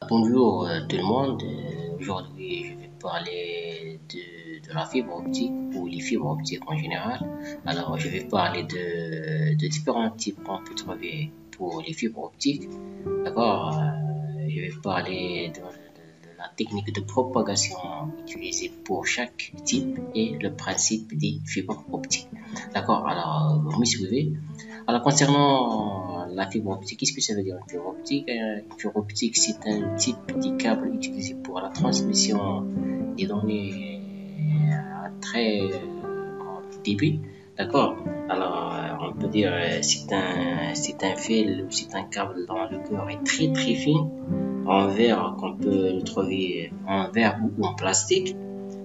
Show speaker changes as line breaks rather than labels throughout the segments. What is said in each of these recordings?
Bonjour tout le monde. Aujourd'hui, je vais parler de la fibre optique ou les fibres optiques en général. Alors, je vais parler de différents types qu'on peut trouver pour les fibres optiques. D'accord. Je vais parler de la technique de propagation utilisée pour chaque type et le principe des fibres optiques. D'accord. Alors, vous me suivez. Alors, concernant la fibre optique, qu'est-ce que ça veut dire une fibre optique? Une fibre optique, c'est un type de câble utilisé pour la transmission des données à très grand débit. D'accord? Alors, on peut dire c'est un fil, c'est un câble dont le cœur est très très fin, en verre qu'on peut le trouver en verre ou en plastique.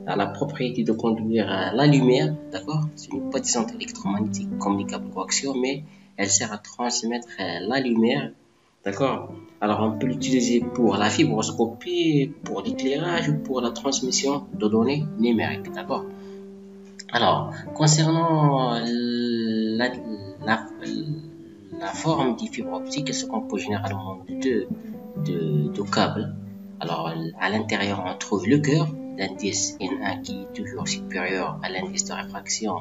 A la propriété de conduire la lumière, d'accord? Ce n'est pas des ondes électromagnétiques comme les câbles coaxiaux, mais elle sert à transmettre la lumière, d'accord? Alors, on peut l'utiliser pour la fibroscopie, pour l'éclairage ou pour la transmission de données numériques, d'accord? Alors, concernant la forme des fibres optiques, elle se compose généralement de deux câbles. Alors, à l'intérieur, on trouve le cœur, l'indice N1 qui est toujours supérieur à l'indice de réfraction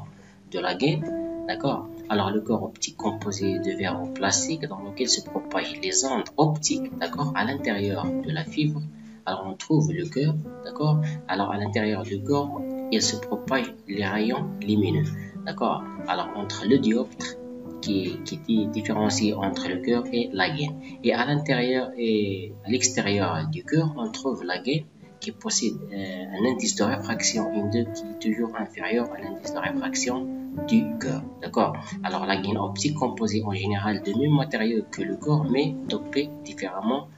de la gaine. D'accord? Alors, le cœur optique composé de verre ou plastique dans lequel se propagent les ondes optiques, d'accord, à l'intérieur de la fibre. Alors, on trouve le cœur, d'accord? Alors, à l'intérieur du cœur, il se propage les rayons lumineux, d'accord? Alors, entre le dioptre qui est différencié entre le cœur et la gaine. Et à l'intérieur et à l'extérieur du cœur, on trouve la gaine qui possède un indice de réfraction N2 qui est toujours inférieur à l'indice de réfraction du cœur. D'accord? Alors, la gaine optique composée en général de même matériau que le corps, mais dopée différemment,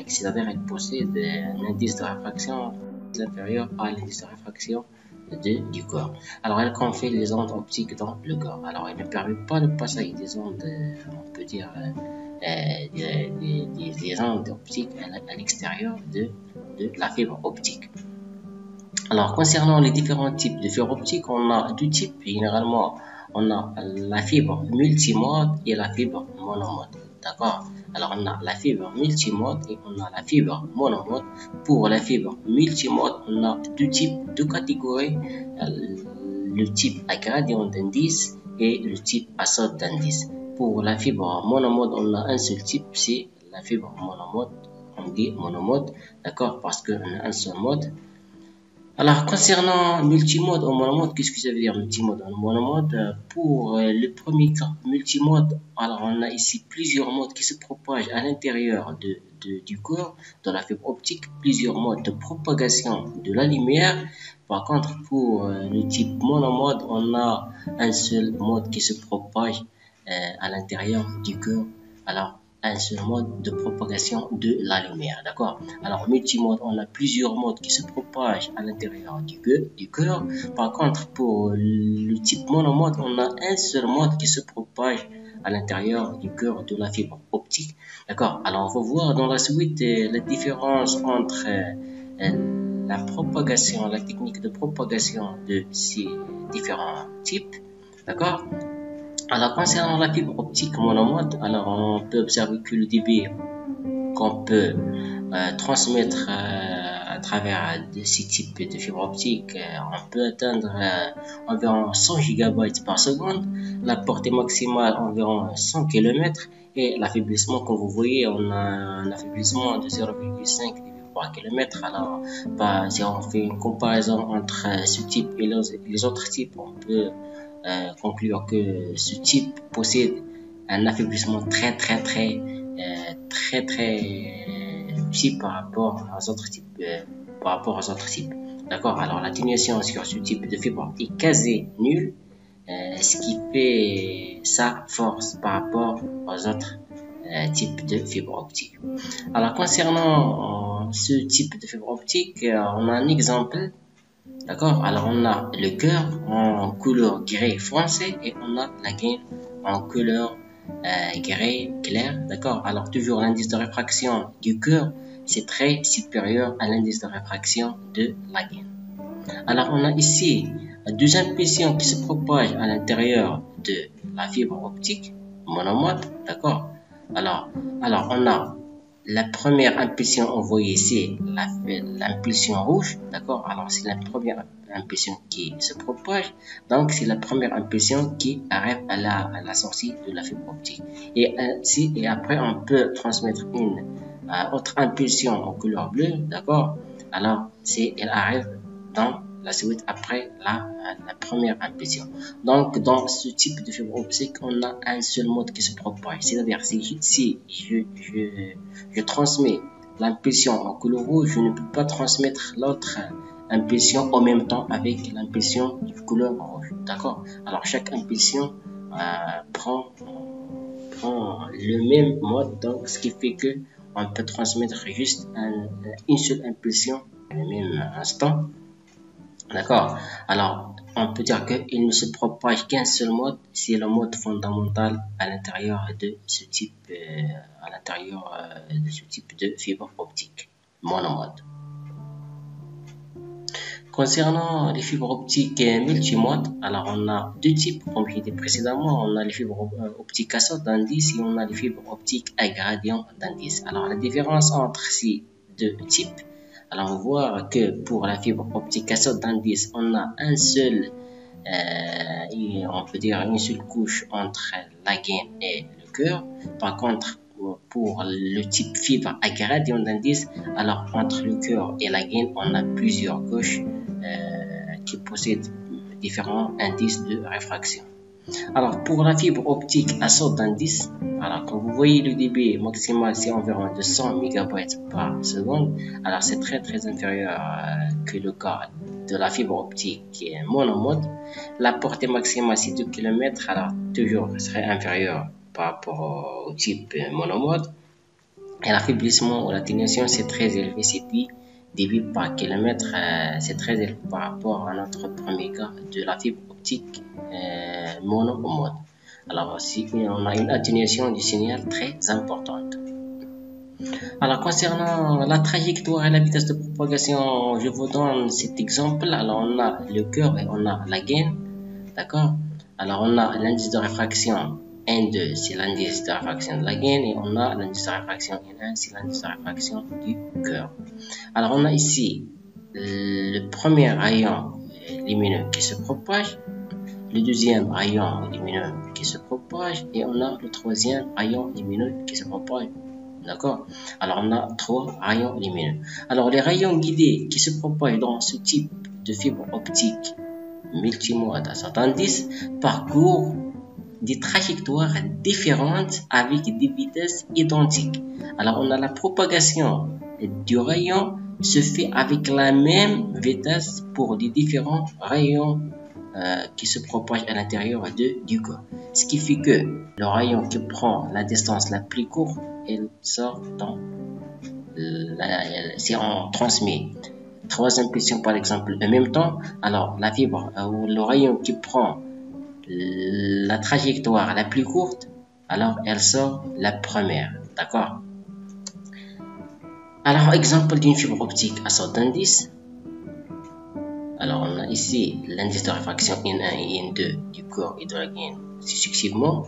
c'est-à-dire elle possède un indice de réfraction inférieur à l'indice de réfraction du corps. Alors, elle confine les ondes optiques dans le corps. Alors, elle ne permet pas le passage des ondes, on peut dire, des ondes optiques à l'extérieur de la fibre optique. Alors, concernant les différents types de fibres optiques, on a deux types. Généralement, on a la fibre multimode et la fibre monomode. D'accord? Alors, on a la fibre multimode et on a la fibre monomode. Pour la fibre multimode, on a deux catégories. Le type à gradient d'indice et le type à saute d'indice. Pour la fibre monomode, on a un seul type, c'est la fibre monomode. On dit monomode, d'accord, parce qu'on a un seul mode. Alors, concernant multimode ou monomode, qu'est-ce que ça veut dire multimode ou monomode? Pour le premier cas, multimode, alors on a ici plusieurs modes qui se propagent à l'intérieur du corps, de la fibre optique, plusieurs modes de propagation de la lumière. Par contre, pour le type monomode, on a un seul mode qui se propage à l'intérieur du corps. Alors, un seul mode de propagation de la lumière, d'accord? Alors, multimode, on a plusieurs modes qui se propagent à l'intérieur du cœur. Par contre, pour le type monomode, on a un seul mode qui se propage à l'intérieur du cœur de la fibre optique, d'accord? Alors, on va voir dans la suite la différence entre la propagation, la technique de propagation de ces différents types, d'accord? Alors, concernant la fibre optique monomode, alors on peut observer que le débit qu'on peut transmettre à travers ces types de fibre optique, on peut atteindre environ 100 GB par seconde, la portée maximale environ 100 km et l'affaiblissement, comme vous voyez, on a un affaiblissement de 0,5 dB par km. Alors, si on fait une comparaison entre ce type et les autres types, on peut conclure que ce type possède un affaiblissement très petit par rapport aux autres types, d'accord? Alors, l'atténuation sur ce type de fibre est quasi nulle, ce qui fait sa force par rapport aux autres types de fibres optiques. Alors, concernant ce type de fibre optique, on a un exemple. D'accord? Alors, on a le cœur en couleur gris foncé et on a la gaine en couleur gris clair. D'accord? Alors, toujours l'indice de réfraction du cœur, c'est très supérieur à l'indice de réfraction de la gaine. Alors, on a ici deux impulsions qui se propagent à l'intérieur de la fibre optique monomode, d'accord? Alors, on a la première impulsion envoyée, c'est l'impulsion rouge, d'accord? Alors, c'est la première impulsion qui se propage, donc c'est la première impulsion qui arrive à la sortie de la fibre optique. Et après, on peut transmettre une autre impulsion en couleur bleue, d'accord? Alors, elle arrive dans la suite après la première impulsion. Donc, dans ce type de fibre optique, on a un seul mode qui se propage. C'est-à-dire, si je transmets l'impulsion en couleur rouge, je ne peux pas transmettre l'autre impulsion en même temps avec l'impulsion de couleur rouge. D'accord? Alors, chaque impulsion prend le même mode, donc ce qui fait que on peut transmettre juste une seule impulsion au même instant. D'accord? Alors, on peut dire qu'il ne se propage qu'un seul mode, c'est le mode fondamental à l'intérieur de ce type, de fibre optique monomode. Concernant les fibres optiques multimodes, alors on a deux types, comme j'ai dit précédemment, on a les fibres optiques à saut d'indice et on a les fibres optiques à gradient d'indice. Alors la différence entre ces deux types, alors on voit que pour la fibre optique à saut d'indice, on a un seul, on peut dire une seule couche entre la gaine et le cœur. Par contre, pour le type fibre à gradient d'indice, alors entre le cœur et la gaine, on a plusieurs couches qui possèdent différents indices de réfraction. Alors, pour la fibre optique à saut d'indice, alors quand vous voyez le débit maximal, c'est environ de 100 MB par seconde. Alors, c'est très inférieur que le cas de la fibre optique monomode. La portée maximale, c'est 2 km. Alors, toujours serait inférieur par rapport au type monomode. Et l'affaiblissement ou l'atténuation, c'est très élevé, c'est débit par kilomètre, c'est très élevé par rapport à notre premier cas de la fibre optique monomode. Alors aussi, on a une atténuation du signal très importante. Alors concernant la trajectoire et la vitesse de propagation, je vous donne cet exemple. Alors on a le cœur et on a la gaine, d'accord? Alors on a l'indice de réfraction N2, c'est l'indice de réfraction de la gaine, et on a l'indice de réfraction N1, c'est l'indice de réfraction du cœur. Alors on a ici le premier rayon lumineux qui se propage, le deuxième rayon lumineux qui se propage, et on a le troisième rayon lumineux qui se propage. D'accord? Alors on a 3 rayons lumineux. Alors les rayons guidés qui se propagent dans ce type de fibre optique multimode à saut d'indice parcourent des trajectoires différentes avec des vitesses identiques. Alors on a la propagation du rayon se fait avec la même vitesse pour les différents rayons qui se propagent à l'intérieur du corps. Ce qui fait que le rayon qui prend la distance la plus courte, il sort dans si on transmet 3 impulsions par exemple en même temps, alors la fibre ou le rayon qui prend la trajectoire la plus courte, alors elle sort la première. D'accord? Alors exemple d'une fibre optique à saut d'indice. Alors on a ici l'indice de réfraction N1 et N2 du corps et de la gaine successivement.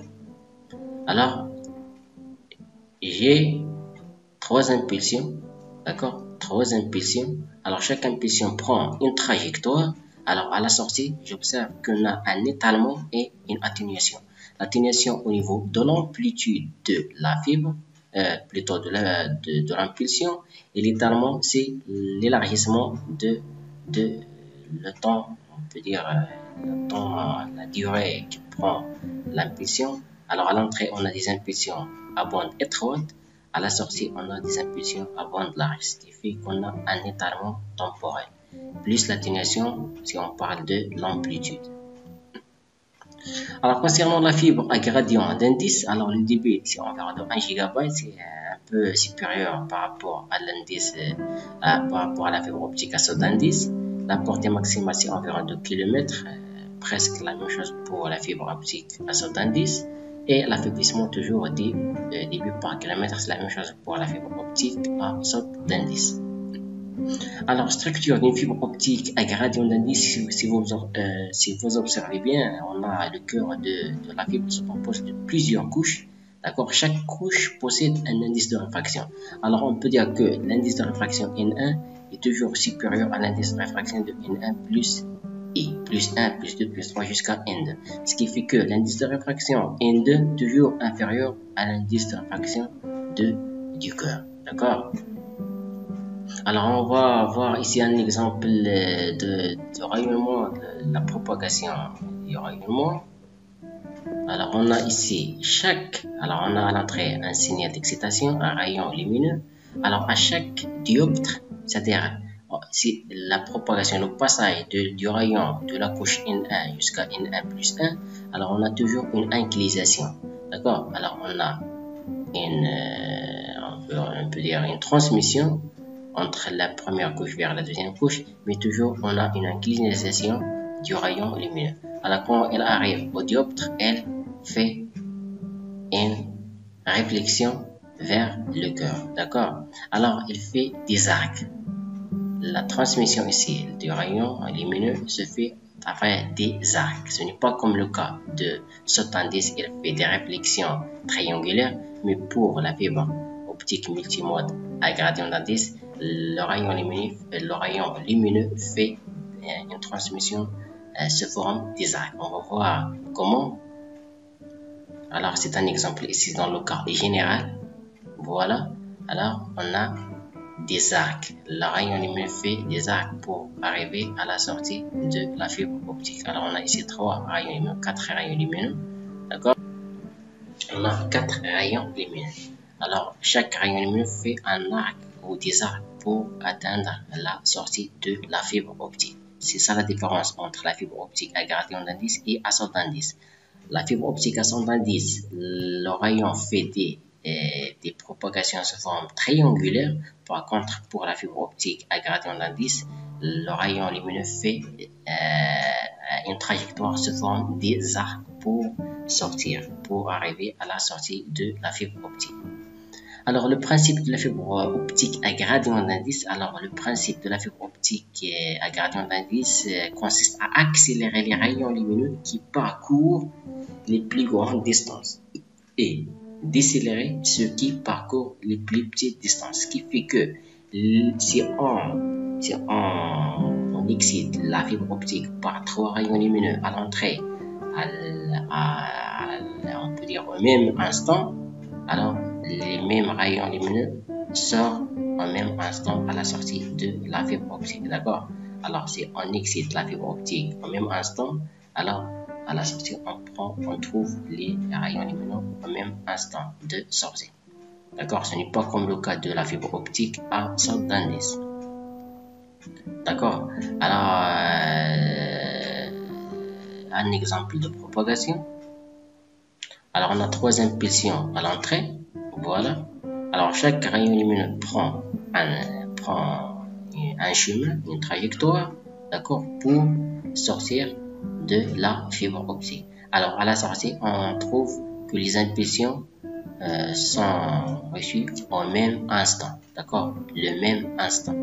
Alors j'ai 3 impulsions, d'accord? 3 impulsions. Alors chaque impulsion prend une trajectoire. Alors à la sortie, j'observe qu'on a un étalement et une atténuation. L'atténuation au niveau de l'amplitude de la fibre, plutôt de l'impulsion, et l'étalement c'est l'élargissement de le temps, on peut dire le temps, la durée qui prend l'impulsion. Alors à l'entrée, on a des impulsions à bande étroite. À la sortie, on a des impulsions à bande large, ce qui fait qu'on a un étalement temporel, plus l'atténuation si on parle de l'amplitude. Alors concernant la fibre à gradient d'indice, alors le débit c'est environ de 1 GB, c'est un peu supérieur par rapport à l'indice, par rapport à la fibre optique à saut d'indice. La portée maximale c'est environ 2 km, presque la même chose pour la fibre optique à saut d'indice. Et l'affaiblissement toujours début par kilomètre, c'est la même chose pour la fibre optique à saut d'indice. Alors, structure d'une fibre optique à gradient d'indice, si vous observez bien, on a le cœur de la fibre se compose de plusieurs couches. D'accord? Chaque couche possède un indice de réfraction. Alors, on peut dire que l'indice de réfraction N1 est toujours supérieur à l'indice de réfraction de N1 plus I, plus 1, plus 2, plus 3 jusqu'à N2. Ce qui fait que l'indice de réfraction N2 est toujours inférieur à l'indice de réfraction du cœur. D'accord? Alors, on va voir ici un exemple de rayonnement, de la propagation du rayonnement. Alors, on a ici alors on a à l'entrée un signal d'excitation, un rayon lumineux. Alors, à chaque dioptre, c'est-à-dire si la propagation, le passage du rayon de la couche N1 jusqu'à N1 plus 1, alors on a toujours une inclinisation. D'accord? Alors, on a on peut dire une transmission entre la première couche vers la deuxième couche, mais toujours on a une inclinisation du rayon lumineux. Alors quand elle arrive au dioptre, elle fait une réflexion vers le cœur. D'accord? Alors il fait des arcs. La transmission ici du rayon lumineux se fait à travers des arcs. Ce n'est pas comme le cas de Sotan-10, il fait des réflexions triangulaires, mais pour la fibre optique multimode à gradient d'indice, le rayon lumineux fait une transmission sous forme des arcs. On va voir comment. Alors, c'est un exemple ici dans le cas général. Voilà. Alors, on a des arcs. Le rayon lumineux fait des arcs pour arriver à la sortie de la fibre optique. Alors, on a ici 3 rayons lumineux, 4 rayons lumineux. D'accord? On a 4 rayons lumineux. Alors, chaque rayon lumineux fait un arc ou des arcs pour atteindre la sortie de la fibre optique. C'est ça la différence entre la fibre optique à gradient d'indice et à sorte d'indice. La fibre optique à sorte d'indice, le rayon fait des propagations sous forme triangulaire. Par contre, pour la fibre optique à gradient d'indice, le rayon lumineux fait une trajectoire sous forme des arcs pour arriver à la sortie de la fibre optique. Alors, le principe de la fibre optique à gradient d'indice, consiste à accélérer les rayons lumineux qui parcourent les plus grandes distances et décélérer ceux qui parcourent les plus petites distances. Ce qui fait que si on excite la fibre optique par 3 rayons lumineux à l'entrée, on peut dire au même instant, alors les mêmes rayons lumineux sortent au même instant à la sortie de la fibre optique. D'accord? Alors, si on excite la fibre optique au même instant, alors à la sortie, on trouve les rayons lumineux au même instant de sortie. D'accord? Ce n'est pas comme le cas de la fibre optique à sorte d'indice. D'accord? Alors, un exemple de propagation. Alors, on a 3 impulsions à l'entrée. Voilà. Alors, chaque rayon lumineux prend un chemin, une trajectoire, d'accord, pour sortir de la fibre optique. Alors, à la sortie, on trouve que les impulsions sont reçues au même instant, d'accord, le même instant.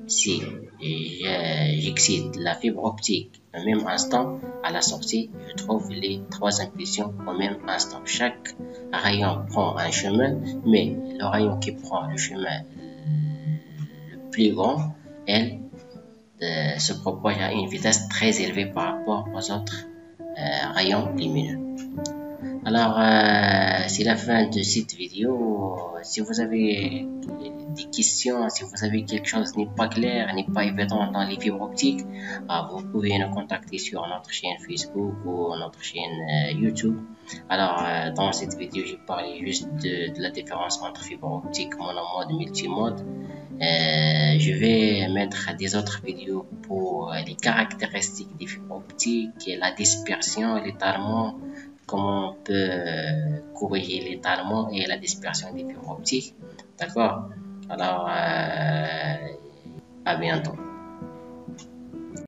Si j'excite la fibre optique au même instant, à la sortie, je trouve les 3 impulsions au même instant. Chaque rayon prend un chemin, mais le rayon qui prend le chemin le plus grand, elle se propage à une vitesse très élevée par rapport aux autres rayons lumineux. Alors, c'est la fin de cette vidéo. Si vous avez des questions, si vous avez quelque chose n'est pas clair, n'est pas évident dans les fibres optiques, vous pouvez nous contacter sur notre chaîne Facebook ou notre chaîne YouTube. Alors, dans cette vidéo, j'ai parlé juste de la différence entre fibre optique monomode et multimode. Je vais mettre des autres vidéos pour les caractéristiques des fibres optiques, et la dispersion, l'étalement, comment on peut corriger l'étalement et la dispersion des fibres optiques. D'accord? Alors, à bientôt.